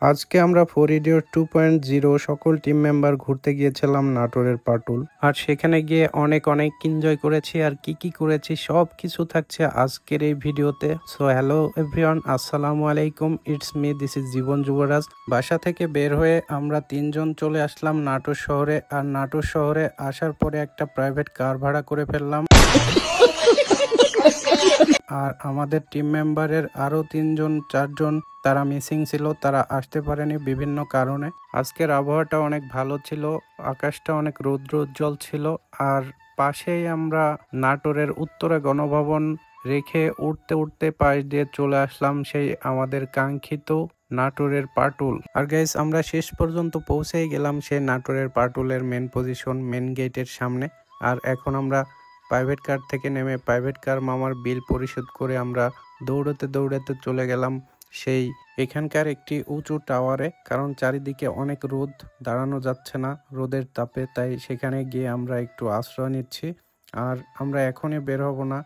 আজকে আমরা 4 ইডিয়ট 2.0 সকল টিম মেম্বার ঘুরতে গিয়েছিলাম নাটোরের পাটুল। আর সেখানে গিয়ে অনেক এনজয় করেছি। আর কি করেছি সব কিছু থাকছে আজকের এই ভিডিওতে। সো হ্যালো এভরিওয়ান, আসসালামু আলাইকুম, ইটস মি, দিস ইজ জীবন যুবরাজ। বাসা থেকে বের হয়ে আমরা 3জন চলে আসলাম নাটোর শহরে। আর নাটোর শহরে আসার পরে একটা প্রাইভেট কার ভাড়া করে ফেললাম। আর আমাদের টিম মেম্বারের আরো 4জন তারা মিসিং ছিল, তারা আসতে পারেনি বিভিন্ন কারণে। আজকের আবহাওয়াটা অনেক ভালো ছিল, আকাশটা অনেক রৌদ্রোজ্জ্বল ছিল। আর পাশেই আমরা নাটোরের উত্তরে গণভবন রেখে উঠতে পাশ দিয়ে চলে আসলাম সেই আমাদের কাঙ্ক্ষিত নাটোরের পাটুল। আর গাইস, আমরা শেষ পর্যন্ত পৌঁছেই গেলাম সেই নাটোরের পাটুলের মেন পজিশন, মেন গেটের সামনে। আর এখন আমরা প্রাইভেট কার থেকে নেমে প্রাইভেট কার মামার বিল পরিশোধ করে আমরা দৌড়াতে চলে গেলাম সেই এখানকার একটি উঁচু টাওয়ারে। কারণ চারিদিকে অনেক রোদ, দাঁড়ানো যাচ্ছে না রোদের তাপে, তাই সেখানে গিয়ে আমরা একটু আশ্রয় নিচ্ছি। আর আমরা এখনই বের হব না,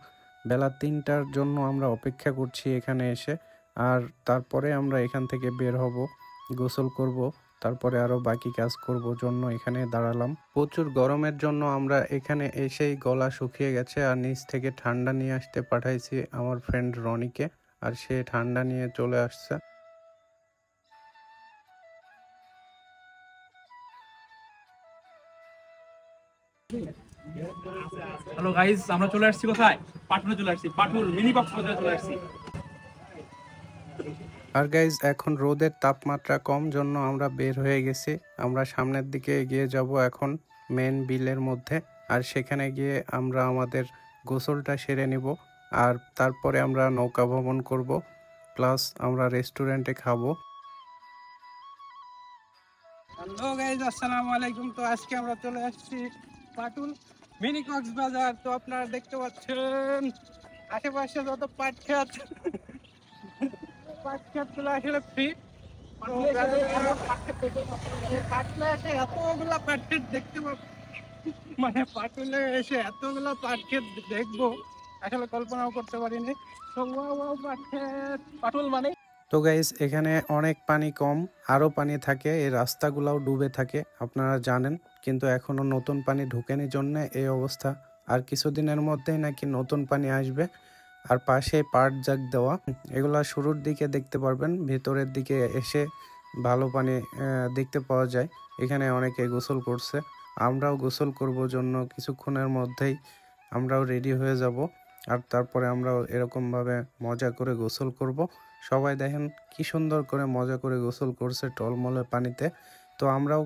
বেলা 3টার জন্য আমরা অপেক্ষা করছি এখানে এসে। আর তারপরে আমরা এখান থেকে বের হব, গোসল করব, তারপরে আরো বাকি কাজ করব জন্য এখানে দাঁড়ালাম। প্রচুর গরমের জন্য আমরা এখানে এসেই গলা শুকিয়ে গেছে। আর নিচ থেকে ঠান্ডা নিয়ে আসতে পাঠাইছি আমার ফ্রেন্ড রনিকে, আর সে ঠান্ডা নিয়ে চলে আসছে। হ্যালো গাইস, আমরা চলে আসছি কোথায়? পাটুলে চলে আসছি, পাটুল মিনি কক্সবাজারে চলে আসছি। আর গাইজ, এখন রোদের তাপমাত্রা কম জন্য আমরা বের হয়ে গেছি। আমরা সামনের দিকে এগিয়ে যাব এখন মেন বিলের মধ্যে। আর সেখানে গিয়ে আমরা আমাদের গোসলটা সেরে নিব। আর তারপরে আমরা নৌকা ভ্রমণ করব, প্লাস আমরা রেস্টুরেন্টে খাবো। হ্যালো গাইজ, আসসালামু আলাইকুম। তো আজকে আমরা চলে আসছি পাটুল মিনি কক্সবাজার। তো আপনারা দেখতে পাচ্ছেন আশেপাশে যত পাট গুলো আসলে ফ্রি। পাটুলে এসে এতগুলা পাট ক্ষেত দেখতে পাবো, মানে পাটুলে এসে এতগুলা পাট ক্ষেত দেখবো আসলে কল্পনাও করতে পারিনি। তো পাট ক্ষেত পাটুল মানে। তো গাইজ, এখানে অনেক পানি কম, আরও পানি থাকে, এই রাস্তাগুলোও ডুবে থাকে আপনারা জানেন। কিন্তু এখনো নতুন পানি ঢুকেনি জন্য এই অবস্থা। আর কিছুদিনের মধ্যেই নাকি নতুন পানি আসবে। আর পাশে পাট জাগ দেওয়া, এগুলা শুরুর দিকে দেখতে পারবেন, ভেতরের দিকে এসে ভালো পানি দেখতে পাওয়া যায়। এখানে অনেকে গোসল করছে, আমরাও গোসল করব জন্য কিছুক্ষণের মধ্যেই আমরাও রেডি হয়ে যাব। আর তারপরে আমরাও এরকমভাবে মজা করে গোসল করব। সবাই দেখেন কি সুন্দর করে মজা করে গোসল করছে টলমলে পানিতে। তো আমরাও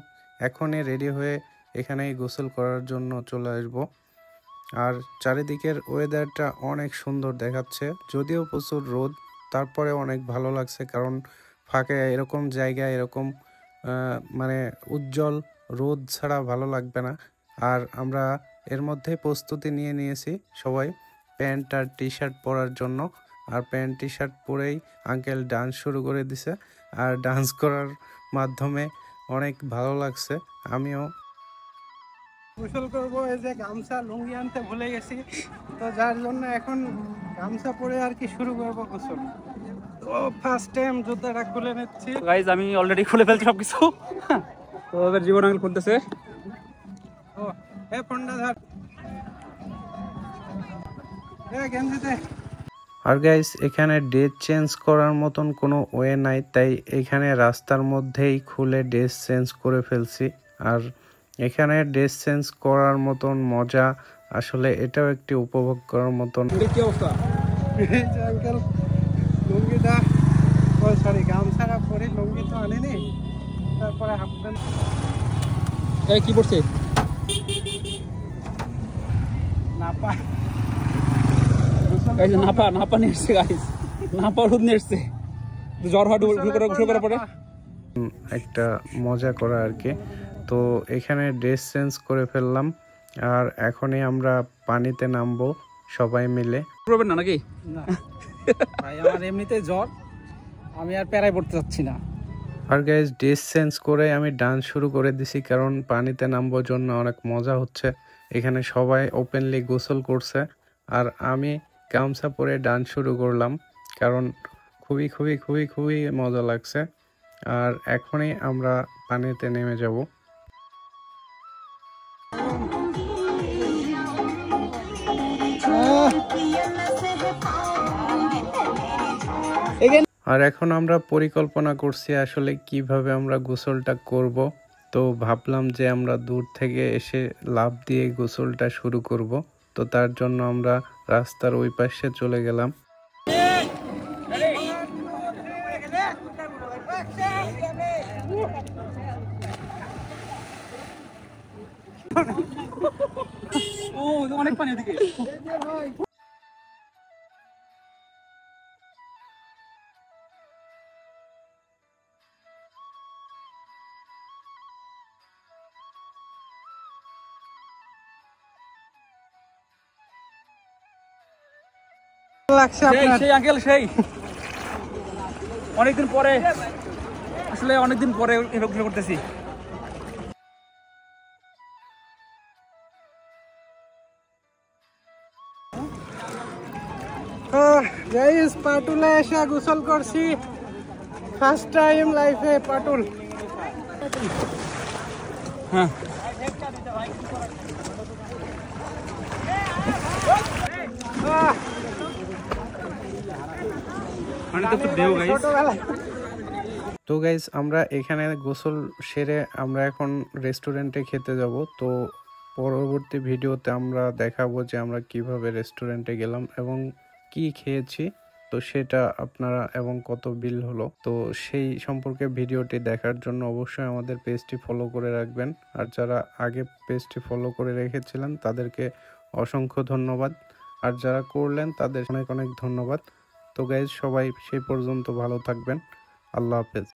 এখনই রেডি হয়ে এখানেই গোসল করার জন্য চলে আসবো। আর চারিদিকের ওয়েদারটা অনেক সুন্দর দেখাচ্ছে, যদিও প্রচুর রোদ, তারপরে অনেক ভালো লাগছে। কারণ ফাঁকে এরকম জায়গায় এরকম মানে উজ্জ্বল রোদ ছাড়া ভালো লাগবে না। আর আমরা এর মধ্যে প্রস্তুতি নিয়ে নিয়েছি সবাই প্যান্ট আর টি শার্ট পরার জন্য। আর প্যান্ট টি শার্ট পরেই আঙ্কেল ডান্স শুরু করে দিছে। আর ডান্স করার মাধ্যমে অনেক ভালো লাগছে। আমিও গোসল করবো, এই যে গামছা লুঙ্গি আনতে ভুলে গেছি, তো যার জন্য এখন গামছা পরে আর কি শুরু করবো গোসল। তো ফার্স্ট টাইম জুতাটা খুলে নিচ্ছি। গাইস, আমি অলরেডি খুলে ফেলছি সবকিছু। তো ওদের জীবন আঙ্গুল খুলতেছে। ও এ ফোনটা ধর, এ গেঞ্জিতে। আর গাইস, এখানে ড্রেস চেঞ্জ করার মতন কোনো ওয়ে নাই, তাই এখানে রাস্তার মধ্যেই খুলে ড্রেস চেঞ্জ করে ফেলছি। আর এখানে ড্রেস চেঞ্জ করার মতন মজা, আসলে এটাও একটি উপভোগ করার মতন। কি অবস্থা? এই যে আঙ্কেল লুঙ্গিটা, ও সরি গামছাটা পরে, লুঙ্গি তো আনেনি, তারপরে হাফ প্যান্ট। এই কি পড়ছে? নাপা গাইস, নাপা নিয়ে এসছে। গাইস, নাপা রোদ নিয়ে এসছে। জ্বর হয় গোসল করার পরে একটা মজা করা আর কি। তো এখানে ড্রেস চেঞ্জ করে ফেললাম। আর এখনই আমরা পানিতে নামবো সবাই মিলে। করবেন না নাকি? না ভাই, আমার এমনিতে জ্বর, আমি আর প্যারায় পড়তে চাচ্ছি না। আর গাইজ, ড্রেস চেঞ্জ করে আমি ডান্স শুরু করে দিছি, কারণ পানিতে নামবার জন্য অনেক মজা হচ্ছে। এখানে সবাই ওপেনলি গোসল করছে, আর আমি গামছা পরে ডান্স শুরু করলাম, কারণ খুবই মজা লাগছে। আর এখনই আমরা পানিতে নেমে যাব। আর এখন আমরা পরিকল্পনা করছি আসলে কিভাবে আমরা গোসলটা করব। তো ভাবলাম যে আমরা দূর থেকে এসে লাফ দিয়ে গোসলটা শুরু করব। তো তার জন্য আমরা রাস্তার ওই পাশে চলে গেলাম। ও অনেক পানি ওদিকে। লাগছে সেই আপনার? সেই আঙ্কেল সেই অনেকদিন পরে, আসলে অনেকদিন পরে গোসল করতেছি। গাইস পাটুলে এসে গোসল করছি, ফার্স্ট টাইম লাইফে পাটুল। হ্যাঁ মানে তো একটু ঢেউ গাইস। ছোটবেলায় তো গাইজ আমরা এখানে গোসল সেরে আমরা এখন রেস্টুরেন্টে খেতে যাব। তো পরবর্তী ভিডিওতে আমরা দেখাবো যে আমরা কিভাবে রেস্টুরেন্টে গেলাম এবং কি খেয়েছি, তো সেটা আপনারা এবং কত বিল হলো, তো সেই সম্পর্কে ভিডিওটি দেখার জন্য অবশ্যই আমাদের পেজটি ফলো করে রাখবেন। আর যারা আগে পেজটি ফলো করে রেখেছিলেন তাদেরকে অসংখ্য ধন্যবাদ, আর যারা করলেন তাদের অনেক অনেক ধন্যবাদ। তো গাইজ সবাই সেই পর্যন্ত ভালো থাকবেন। আল্লাহ হাফেজ।